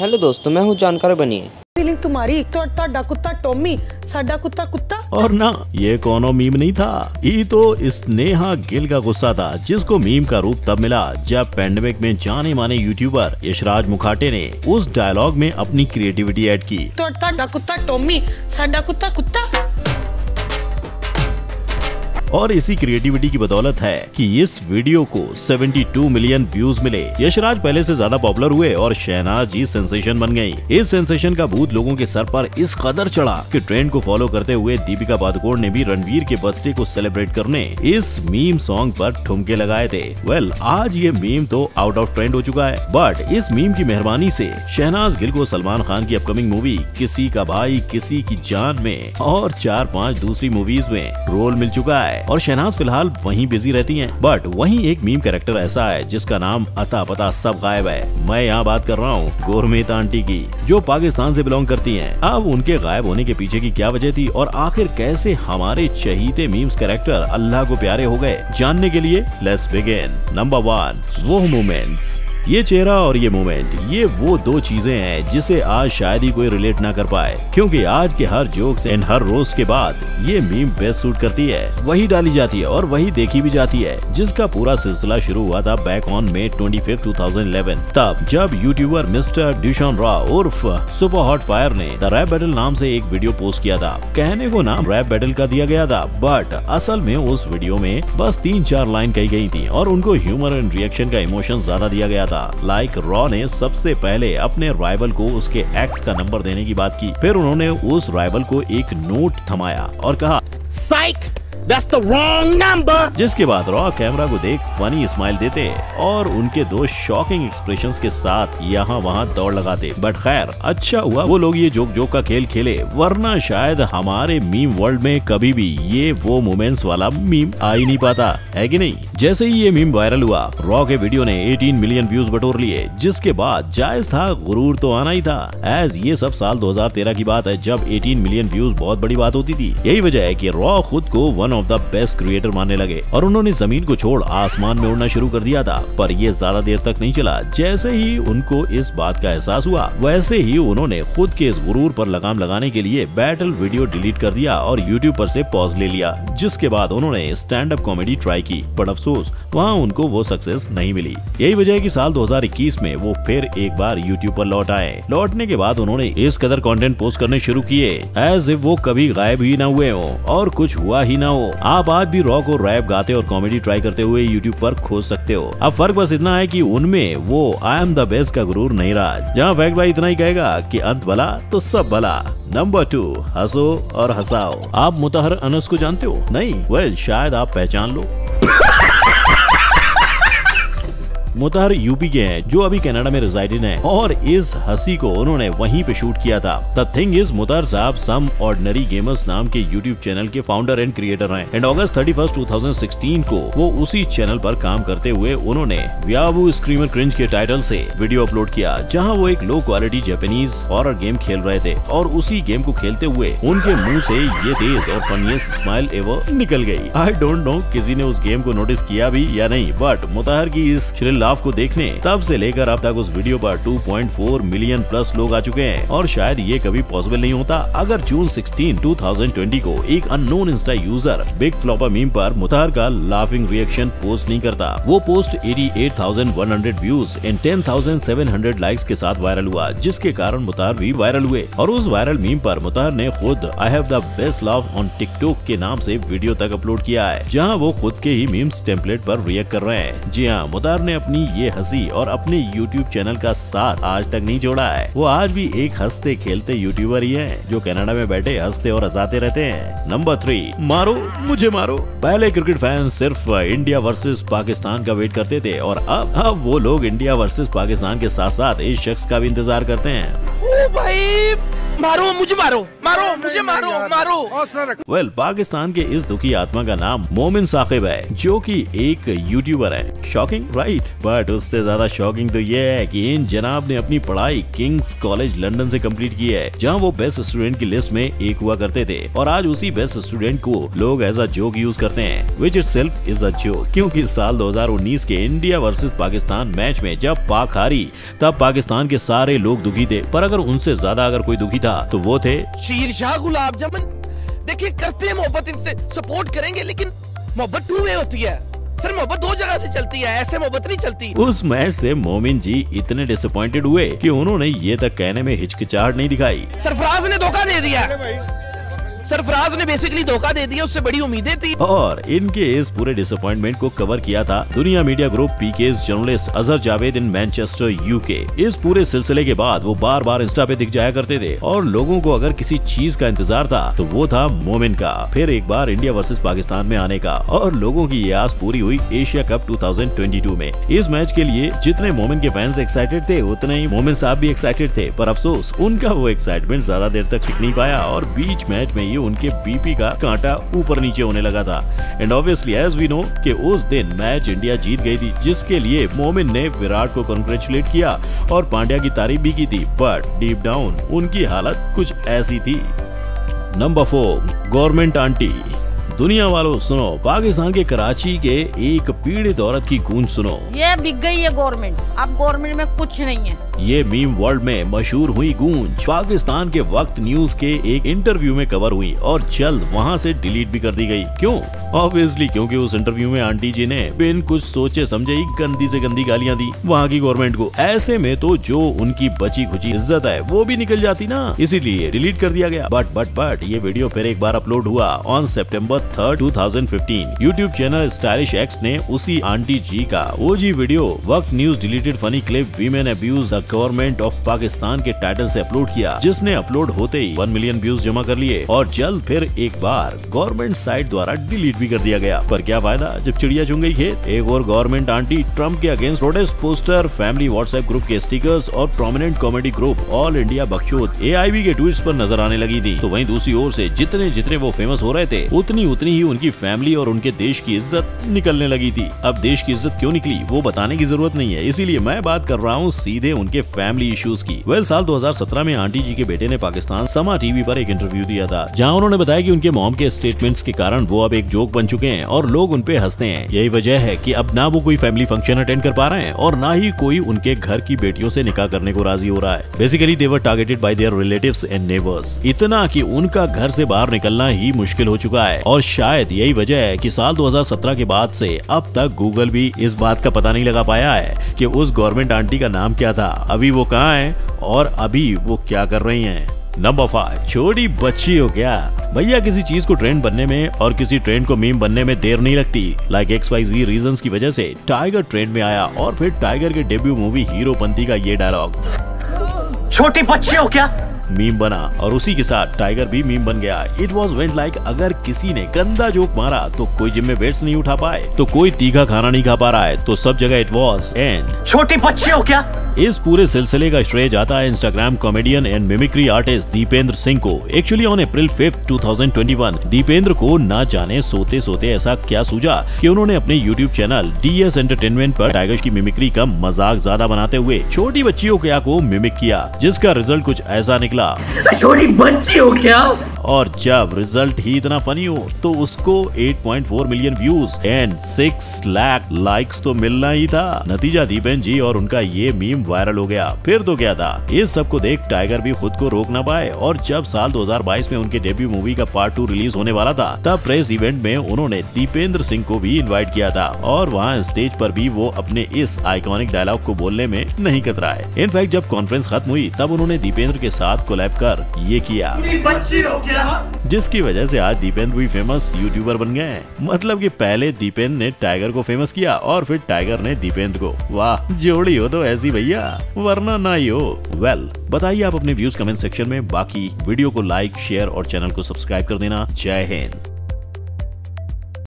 Hello दोस्तों, मैं हूँ जानकार बनिए। फीलिंग तुम्हारी तो ताड़ा कुत्ता टॉमी, साडा कुत्ता कुत्ता। और ना, ये कोनो मीम नहीं था, ये तो स्नेहा गिल का गुस्सा था, जिसको मीम का रूप तब मिला जब पैंडेमिक में जाने माने यूट्यूबर यशराज मुखाटे ने उस डायलॉग में अपनी क्रिएटिविटी ऐड की। तो ताड़ा कुत्ता टॉमी, साडा कुत्ता कुत्ता। और इसी क्रिएटिविटी की बदौलत है कि इस वीडियो को 72 मिलियन व्यूज मिले। यशराज पहले से ज्यादा पॉपुलर हुए और शहनाज जी सेंसेशन बन गयी। इस सेंसेशन का भूत लोगों के सर पर इस कदर चढ़ा कि ट्रेंड को फॉलो करते हुए दीपिका पादुकोण ने भी रणवीर के बर्थडे को सेलिब्रेट करने इस मीम सॉन्ग पर ठुमके लगाए थे। वेल, आज ये मीम तो आउट ऑफ ट्रेंड हो चुका है, बट इस मीम की मेहरबानी से शहनाज गिल को सलमान खान की अपकमिंग मूवी किसी का भाई किसी की जान में और 4-5 दूसरी मूवीज में रोल मिल चुका है और शहनाज फिलहाल वहीं बिजी रहती हैं। बट वहीं एक मीम कैरेक्टर ऐसा है जिसका नाम अता पता सब गायब है। मैं यहाँ बात कर रहा हूँ गुरमीत आंटी की, जो पाकिस्तान से बिलोंग करती हैं। अब उनके गायब होने के पीछे की क्या वजह थी और आखिर कैसे हमारे चहीते मीम्स कैरेक्टर अल्लाह को प्यारे हो गए, जानने के लिए लेट्स बिगिन। नंबर 1, वो मोमेंट्स। ये चेहरा और ये मोमेंट, ये वो दो चीजें हैं जिसे आज शायद ही कोई रिलेट ना कर पाए, क्योंकि आज के हर जोक्स एंड हर रोस्ट के बाद ये मीम बेस्ट सूट करती है, वही डाली जाती है और वही देखी भी जाती है, जिसका पूरा सिलसिला शुरू हुआ था बैक ऑन May 25, 2011, तब जब यूट्यूबर मिस्टर डिशॉन रॉ उर्फ सुपर हॉट फायर ने द रैप बैटल नाम से एक वीडियो पोस्ट किया था। कहने को नाम रैप बैटल का दिया गया था, बट असल में उस वीडियो में बस 3-4 लाइन कही गई थी और उनको ह्यूमर एंड रिएक्शन का इमोशन ज्यादा दिया गया था। लाइक रॉ ने सबसे पहले अपने राइवल को उसके एक्स का नंबर देने की बात की, फिर उन्होंने उस राइवल को एक नोट थमाया और कहा साइक That's the wrong number। जिसके बाद रॉ कैमरा को देख फनी स्माइल देते और उनके दो शॉकिंग एक्सप्रेशंस के साथ यहाँ वहाँ दौड़ लगाते। बट खैर, अच्छा हुआ वो लोग ये जोक का खेल खेले, वरना शायद हमारे मीम वर्ल्ड में कभी भी ये वो मोमेंट्स वाला मीम आ ही नहीं पाता, है कि नहीं। जैसे ही ये मीम वायरल हुआ, रॉ के वीडियो ने 18 मिलियन व्यूज बटोर लिए, जिसके बाद जायज था गुरूर तो आना ही था, एज ये सब साल 2013 की बात है, जब 18 मिलियन व्यूज बहुत बड़ी बात होती थी। यही वजह है कि रॉ खुद को one of the best creator मानने लगे और उन्होंने जमीन को छोड़ आसमान में उड़ना शुरू कर दिया था। पर ये ज्यादा देर तक नहीं चला। जैसे ही उनको इस बात का एहसास हुआ, वैसे ही उन्होंने खुद के इस गुरूर पर लगाम लगाने के लिए बैटल वीडियो डिलीट कर दिया और यूट्यूब पर से पॉज ले लिया, जिसके बाद उन्होंने स्टैंड अप कॉमेडी ट्राई की, बट अफसोस वहाँ उनको वो सक्सेस नहीं मिली। यही वजह है कि साल 2021 में वो फिर एक बार यूट्यूब पर लौट आए। लौटने के बाद उन्होंने इस कदर कंटेंट पोस्ट करने शुरू किए एज इफ वो कभी गायब ही ना हुए हो और कुछ हुआ ही ना हो। आप आज भी रॉ को रैप गाते और कॉमेडी ट्राई करते हुए यूट्यूब पर खोज सकते हो। अब फर्क बस इतना है कि उनमें वो आई एम द बेस्ट का गुरूर नहीं रहा, जहाँ फैक्ट भाई इतना ही कहेगा कि अंत भला तो सब भला। नंबर 2, हंसो और हंसाओ। आप मुतहर अनस को जानते हो? नहीं? वेल, शायद आप पहचान लो। मुतहर यूपी के हैं जो अभी कनाडा में रिजाइडिंग है और इस हंसी को उन्होंने वहीं पे शूट किया था। द थिंग इज, मुतहर साहब सम ऑर्डिनरी गेमर्स नाम के यूट्यूब चैनल के फाउंडर एंड क्रिएटर हैं एंड अगस्त 31, 2016 को वो उसी चैनल पर काम करते हुए उन्होंने व्यावू स्क्रीमर क्रिंज के टाइटल से वीडियो अपलोड किया, जहाँ वो एक low quality Japanese horror game खेल रहे थे और उसी गेम को खेलते हुए उनके मुंह से ये तेज और फनीएस्ट स्माइल एवर निकल गई। आई डोंट नो किसी ने उस गेम को नोटिस किया भी या नहीं, बट मुतहर की इस श्रिल लाफ को देखने तब से लेकर अब तक उस वीडियो पर 2.4 मिलियन प्लस लोग आ चुके हैं और शायद ये कभी पॉसिबल नहीं होता अगर जून 16, 2020 को एक unknown insta user big flopper meme पर मुतहर का लाफिंग रिएक्शन पोस्ट नहीं करता। वो पोस्ट 88,100 व्यूज एंड 10,700 लाइक्स के साथ वायरल हुआ, जिसके कारण मुतहर भी वायरल हुए और उस वायरल मीम पर मुतहर ने खुद I have the best love on TikTok के नाम से वीडियो तक अपलोड किया है, जहाँ वो खुद के ही मीम्स टेम्पलेट पर रिएक्ट कर रहे हैं। जी हाँ, मुतहर ने अपनी ये हंसी और अपने YouTube चैनल का साथ आज तक नहीं छोड़ा है। वो आज भी एक हंसते खेलते यूट्यूबर ही हैं जो कनाडा में बैठे हंसते और हंसाते रहते हैं। नंबर 3, मारो मुझे मारो। पहले क्रिकेट फैंस सिर्फ इंडिया वर्सेस पाकिस्तान का वेट करते थे और अब वो लोग इंडिया वर्सेस पाकिस्तान के साथ साथ इस शख्स का भी इंतजार करते हैं। ओ भाई मारो मुझे, मारो मुझे, मारो। वेल, पाकिस्तान के इस दुखी आत्मा का नाम मोमिन साकिब है, जो कि एक यूट्यूबर है। Shocking, right? बट उससे ज्यादा शॉकिंग तो ये है कि इन जनाब ने अपनी पढ़ाई किंग्स कॉलेज लंदन से कंप्लीट की है, जहां वो बेस्ट स्टूडेंट की लिस्ट में एक हुआ करते थे, और आज उसी बेस्ट स्टूडेंट को लोग एज अ जोक यूज करते हैं, विच इटसेल्फ इज अ जोक। क्योंकि साल 2019 के इंडिया वर्सेस पाकिस्तान मैच में जब पाक हारी, तब पाकिस्तान के सारे लोग दुखी थे, पर अगर उनसे ज्यादा अगर कोई दुखी था तो वो थे शीरशाह गुलाब जामुन। देखिए, करते हैं मोहब्बत, इनसे सपोर्ट करेंगे, लेकिन मोहब्बत टू वे होती है सर, मोहब्बत दो जगह से चलती है, ऐसे मोहब्बत नहीं चलती। उस मैच से मोमिन जी इतने डिसअपॉइंटेड हुए कि उन्होंने ये तक कहने में हिचकिचाहट नहीं दिखाई। सरफराज ने धोखा दे दिया, सरफराज ने बेसिकली धोखा दे दिया, उससे बड़ी उम्मीदें थी। और इनके इस पूरे डिसअपॉइंटमेंट को कवर किया था Dunya media group PK's journalist Azhar Javed in Manchester UK. इस पूरे सिलसिले के बाद वो बार बार इंस्टा पे दिख जाया करते थे, और लोगों को अगर किसी चीज का इंतजार था तो वो था मोमिन का फिर एक बार इंडिया वर्सेस पाकिस्तान में आने का। और लोगों की ये आस पूरी हुई एशिया कप 2022 में। इस मैच के लिए जितने मोमिन के फैंस एक्साइटेड थे, उतने ही मोमिन साहब भी एक्साइटेड थे, पर अफसोस उनका वो एक्साइटमेंट ज्यादा देर तक टिक नहीं पाया, और बीच मैच में उनके बीपी का कांटा ऊपर नीचे होने लगा था। And obviously as we know कि उस दिन मैच इंडिया जीत गई थी, जिसके लिए मोमिन ने विराट को कांग्रेचुलेट किया और पांड्या की तारीफ भी की थी, बट डीप डाउन उनकी हालत कुछ ऐसी थी। Number 4, government aunty. दुनिया वालों सुनो, पाकिस्तान के कराची के एक पीड़ित औरत की गूंज सुनो। ये बिक गई है गवर्नमेंट, अब गवर्नमेंट में कुछ नहीं है। ये मीम वर्ल्ड में मशहूर हुई गूंज पाकिस्तान के वक्त न्यूज के एक इंटरव्यू में कवर हुई, और जल्द वहां से डिलीट भी कर दी गई। क्यों? ऑब्वियसली क्योंकि उस इंटरव्यू में आंटी जी ने बिन कुछ सोचे समझे ही गंदी से गंदी गालियां दी वहां की गवर्नमेंट को। ऐसे में तो जो उनकी बची खुची इज्जत है वो भी निकल जाती ना, इसीलिए डिलीट कर दिया गया। बट ये वीडियो फिर एक बार अपलोड हुआ on September 3, 2015। YouTube channel stylish x ने उसी आंटी जी का ओजी वीडियो वक्त news deleted funny clip women abuse the government of Pakistan के टाइटल से अपलोड किया, जिसने अपलोड होते ही 1 मिलियन व्यूज जमा कर लिए, और जल्द फिर एक बार गवर्नमेंट साइट द्वारा डिलीट भी कर दिया गया। पर क्या फायदा जब चिड़िया चुन गई खेत। एक और गवर्नमेंट आंटी ट्रम्प के against protest poster, family WhatsApp group के स्टिकर्स और prominent comedy group all India Bakchod AIB के ट्वीट्स पर नजर आने लगी थी। तो वहीं दूसरी ओर से जितने वो फेमस हो रहे थे, उतनी ही उनकी फैमिली और उनके देश की इज्जत निकलने लगी थी। अब देश की इज्जत क्यों निकली वो बताने की जरूरत नहीं है, इसीलिए मैं बात कर रहा हूँ सीधे उनके फैमिली इश्यूज की। वेल, साल 2017 में आंटी जी के बेटे ने पाकिस्तान समा टीवी पर एक इंटरव्यू दिया था, जहाँ उन्होंने बताया कि उनके मॉम के स्टेटमेंट्स के कारण वो अब एक जोक बन चुके हैं और लोग उन पे हंसते हैं। यही वजह है कि अब ना वो कोई फैमिली फंक्शन अटेंड कर पा रहे हैं, और ना ही कोई उनके घर की बेटियों से निकाह करने को राजी हो रहा है। Basically they were targeted bye there relatives and neighbours, इतना कि उनका घर से बाहर निकलना ही मुश्किल हो चुका है। और शायद यही वजह है कि साल 2017 के बाद से अब तक गूगल भी इस बात का पता नहीं लगा पाया है कि उस गवर्नमेंट आंटी का नाम क्या था, अभी वो कहाँ है और अभी वो क्या कर रही हैं। नंबर 5, छोटी बच्ची हो क्या। भैया, किसी चीज को ट्रेंड बनने में और किसी ट्रेंड को मीम बनने में देर नहीं लगती। लाइक XYZ रीजंस की वजह से टाइगर ट्रेंड में आया, और फिर टाइगर के डेब्यू मूवी हीरोपंती का ये डायलॉग, छोटी बच्ची हो क्या, मीम बना, और उसी के साथ टाइगर भी मीम बन गया। इट वॉज वेंट लाइक अगर किसी ने गंदा जोक मारा तो कोई जिम में वेट्स नहीं उठा पाए, तो कोई तीखा खाना नहीं खा पा रहा है, तो सब जगह इट वॉज एंड छोटी बच्ची हो क्या। इस पूरे सिलसिले का श्रेय जाता है Instagram comedian and mimicry artist Dipendra Singh को। एक्चुअली ऑन April 5, 2021 दीपेंद्र को ना जाने सोते सोते ऐसा क्या सूझा कि उन्होंने अपने यूट्यूब चैनल DS एंटरटेनमेंट पर टाइगर की मिमिक्री का मजाक ज्यादा बनाते हुए छोटी बच्चियों क्या को मिमिक किया, जिसका रिजल्ट कुछ ऐसा निकला, छोटी बच्ची हो क्या। और जब रिजल्ट ही इतना फनी हो तो उसको 8.4 million views and 6 lakh likes तो मिलना ही था। नतीजा दीपेन जी और उनका ये मीम वायरल हो गया। फिर तो क्या था, इस सब को देख टाइगर भी खुद को रोक ना पाए, और जब साल 2022 में उनके डेब्यू मूवी का पार्ट 2 रिलीज होने वाला था, तब प्रेस इवेंट में उन्होंने दीपेंद्र सिंह को भी इन्वाइट किया था, और वहाँ स्टेज पर भी वो अपने इस आइकॉनिक डायलॉग को बोलने में नहीं कतराए। इनफैक्ट जब कॉन्फ्रेंस खत्म हुई तब उन्होंने दीपेंद्र के साथ कोलैब कर ये किया, जिसकी वजह से आज दीपेंद्र भी फेमस यूट्यूबर बन गए हैं। मतलब कि पहले दीपेंद्र ने टाइगर को फेमस किया और फिर टाइगर ने दीपेंद्र को। वाह, जोड़ी हो तो ऐसी भैया, वरना ना ही हो। वेल, बताइए आप अपने व्यूज कमेंट सेक्शन में। बाकी वीडियो को लाइक, शेयर और चैनल को सब्सक्राइब कर देना। जय हिंद।